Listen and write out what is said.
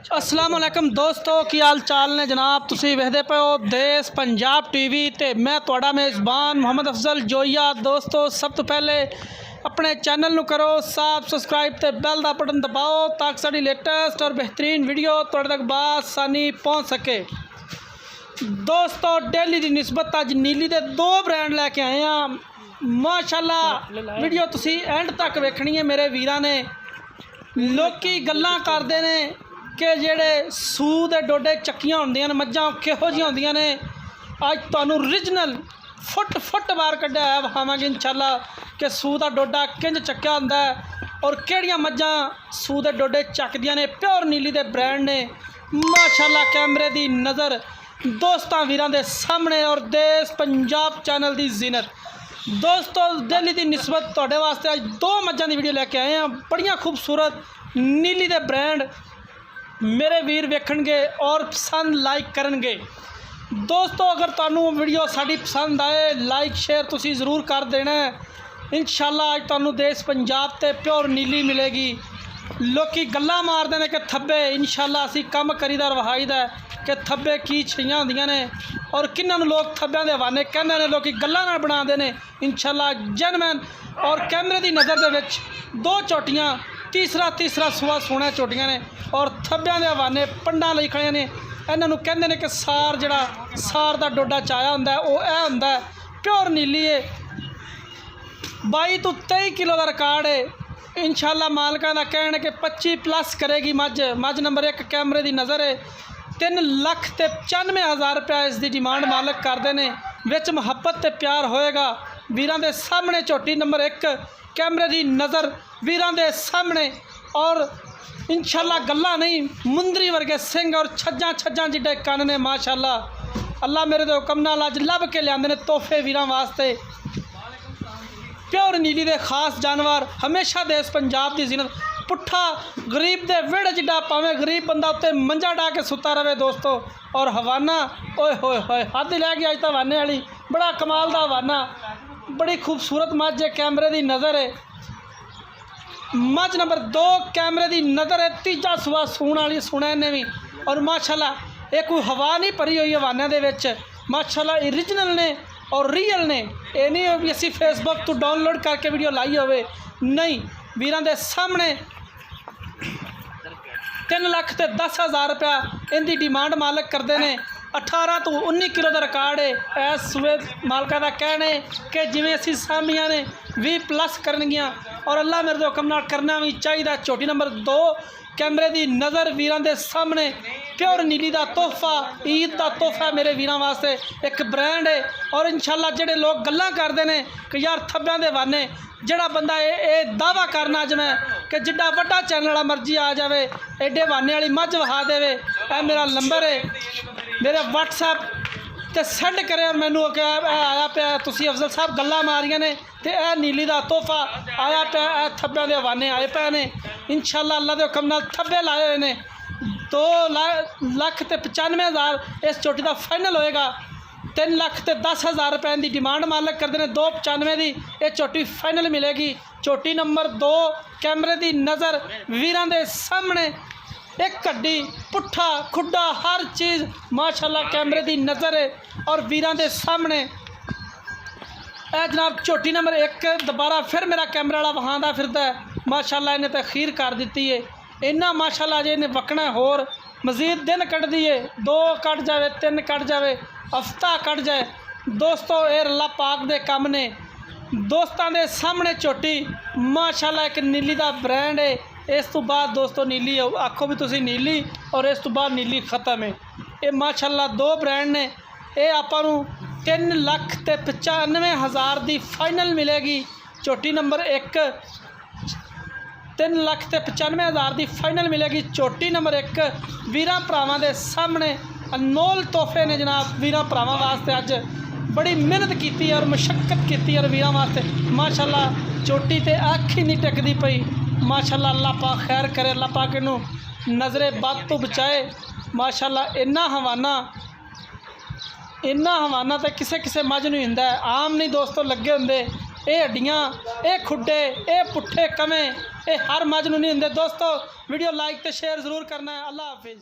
अस्सलाम वालेकुम दोस्तों, की हाल चाल ने जनाब। तुसी वेखदे पे हो देश पंजाब टीवी ते मैं तुहाडा मेज़बान मोहम्मद अफजल जोइया। दोस्तों, सब तो पहले अपने चैनल नू करो सब्सक्राइब ते बेल दा बटन दबाओ ताकि साडी लेटेस्ट और बेहतरीन वीडियो तुहाडे तक बासानी पहुँच सके। दोस्तों, डेली की निस्बत अज नीली दे दो ब्रांड लैके आए हैं। माशाल्लाह वीडियो तुसी एंड तक वेखनी है मेरे वीरां ने। लोकी गल्लां करदे ने कि जेड़े सूह दे डोडे चक्कियां होंदियां ने मज्जां किहो जिहियां होंदियां ने। अज तुहानूं ओरिजिनल फुट बार कड्ढिया है विखावांगे इंशाल्लाह कि सूह दा डोडा किंज चक्किया हुंदा है और किहड़ियां मज्जां सूह दे डोडे चकदियां ने। प्योर नीली दे ब्रांड ने माशाल्लाह। कैमरे दी नज़र दोस्तां वीरां दे सामने और देश पंजाब चैनल दी जीनत। दोस्तों, डेली की निस्बत तुहाडे वास्ते अज दो मज्जां दी वीडियो लैके आए हैं। बड़ियां खूबसूरत नीली दे ब्रांड मेरे वीर वेखणगे और पसंद लाइक करनगे। दोस्तों, अगर तुहानूं वीडियो साडी पसंद आए लाइक शेयर तुसी ज़रूर कर देना है। इंशाल्लाह अज तुहानूं देश पंजाब ते प्योर नीली मिलेगी। लोकी गल्लां मारदे ने कि थब्बे, इंशाल्लाह असीं कम करीदा वहाईदा कि थब्बे की छियां होंदियां ने और किन्हां नूं लोग थब्बियां दे हवाने कहंदे ने, लोकी गल्लां नाल बनांदे ने। इंशाल्लाह जेनमैन और कैमरे दी नज़र दे विच दो चोटियां तीसरा सुआ सोहणियां चोटियां ने और थब्बियां दे हवाने पंडां लई खड़े ने। इन्हां नूं कहंदे ने कि सार, जिहड़ा सार दा डोडा चाया हुंदा है ओह इह हुंदा है। प्योर नीली है, 22 तो 23 किलो का रिकार्ड है। इंशाल्लाह मालकां दा कहना है कि 25 प्लस करेगी मझ नंबर 1 कैमरे की नज़र है। 3,95,000 रुपया इसकी डिमांड मालक करते हैं। विच मुहब्बत ते प्यार होएगा। वीरां दे सामने झोटी नंबर 1 कैमरे की नज़र वीरां दे सामने और इंशाल्लाह गल्लां नहीं, मुंदरी वर्गे सिंह और छज्जां जिड्डे कन ने। माशाल्लाह अल्लाह मेरे दे हुक्म नाल अज लभ के लिआंदे ने तोहफे वीरां वास्ते। प्योर नीली दे खास जानवर हमेशा देश पंजाब की जीनत। पुट्ठा गरीब दे विड़ जिड्डा, भावें गरीब बंदा उत्ते मंजा डा के सुता रहे दोस्तों। और हवाना ओए होए होए हद लै गई अज तो हवाने वाली। बड़ा कमाल दा हवाना, बड़ी खूबसूरत मझ है, कैमरे की नज़र है। मझ नंबर 2 कैमरे की नज़र है। तीजा सुआ सूण वाली सुने ने भी और माशाल्लाह ये कोई हवा नहीं भरी हुई हवाने दे विच। माशाल्लाह ओरिजिनल ने और रियल ने। ये नहीं भी असी फेसबुक तो डाउनलोड करके वीडियो लाई होवे, नहीं। वीरां दे सामने 3,10,000 रुपया इनकी डिमांड मालक करते हैं। 18 तो 19 किलो का रिकार्ड है। इस सूए मालका का कहना है कि जिमें असी सामियां ने 20 प्लस करनगियां और अल्लाह मेरे हुक्म नाल करना भी चाहिए। चोटी नंबर 2 कैमरे की नज़र वीरां दे सामने। प्योर नीली का तोहफा, ईद का तोहफा मेरे वीरां वास्ते एक ब्रांड है। और इंशाल्लाह जेडे लोग गल्लां करते हैं कि यार थब्बियां दे वाने, जड़ा बंदा ये दावा करना अज मैं कि जिड्डा वड्डा चैनल वाला मर्जी आ जाए एडे वाने वाली मझ वहा दे। मेरा नंबर है, मेरे व्हाट्सएप ते सेंड करे और मैनू आया पे तुसी अफजल साहब गल्लां मारियां ने ते यह नीली का तोहफा आया पे। थब्बियां दे हवाने आए पे ने। इंशाल्लाह अल्लाह के हुक्म नाल थब्बे लाए हुए ने। 2,95,000 इस चोटी का फाइनल होएगा। 3,10,000 रुपये की डिमांड मालक करते हैं। 2,95 की यह चोटी फाइनल मिलेगी। चोटी नंबर 2 कैमरे की नज़र वीरां दे सामने। एक कड्डी पुट्ठा खुड्डा हर चीज़ माशाल्लाह कैमरे की नज़र है और वीरां दे सामने। ए जनाब चोटी नंबर 1 दोबारा फिर मेरा कैमरा वाला वहांदा फिरदा है। माशाल्लाह इन्हें तो खीर कर दी है। इन्ना माशाल्लाह जे इन्हें वकना होर मजीद दिन कट दिए, 2 कट जाए 3 कट जाए हफ्ता कट जाए। दोस्तों, ये अल्लाह पाक दे कम ने। दोस्तों दे सामने चोटी माशाल्लाह एक नीली का ब्रांड है। इस तो बाद दोस्तों नीली आखो भी तुसी नीली और इस तो बाद नीली ख़त्म है। ये माशाल्लाह 2 ब्रांड ने। ये आपां नूं 3,95,000 की फाइनल मिलेगी। चोटी नंबर 1 3,95,000 की फाइनल मिलेगी। चोटी नंबर 1 वीरां भरावां दे सामने अनमोल तोहफे ने जनाब। वीरां भरावां वास्ते अज बड़ी मेहनत की और मुशक्कत की और वीरां वास्ते माशाल्लाह चोटी ते अख ही नहीं टिकदी पई। माशाल्लाह अल्लाह पाक खैर करे, अल्लाह पाक इनू नज़रे बद तो बचाए। माशाल्लाह इन्ना हवाना तो किसे किसे मझ नहीं हुंदा है, आम नहीं दोस्तों लगे हुंदे। ये हड्डियाँ, ये खुड्डे, ये पुट्ठे कमें ਇਹ ਹਰ ਮੱਝ ਨੂੰ ਨਹੀਂ ਹੁੰਦੇ। ਦੋਸਤੋ ਵੀਡੀਓ ਲਾਈਕ ਤੇ ਸ਼ੇਅਰ ਜ਼ਰੂਰ ਕਰਨਾ ਹੈ। ਅੱਲਾ ਹਾਫਿਜ਼।